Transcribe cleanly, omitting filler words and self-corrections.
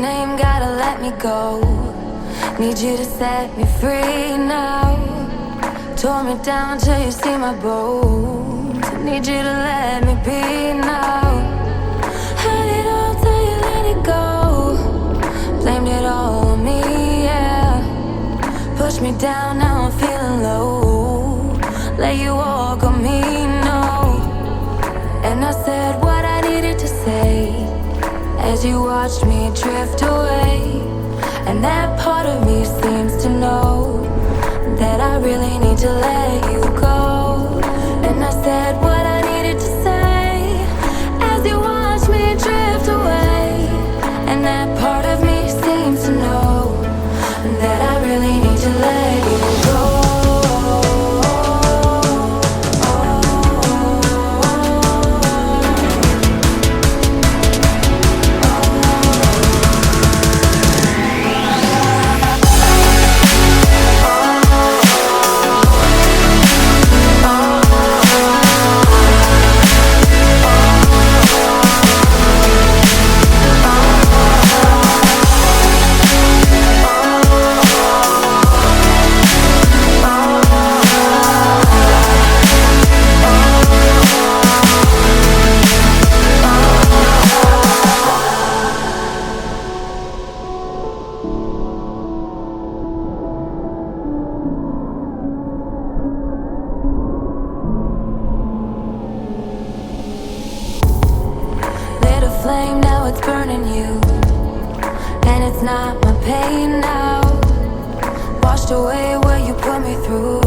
name, gotta let me go. Need you to set me free now. Tore me down till you see my bones. Need you to let me be now. Had it all till you let it go. Blamed it all on me, yeah. Pushed me down, now I'm feeling low. Let you walk on me, no. And I said what I needed to say as you watched me drift away. And that part of me seems to know that I really need to let you go. And I said what I needed to say as you watched me drift away. And that part of me seems to know that I really need to let you go. Flame, now it's burning you, and it's not my pain now. Washed away what you put me through.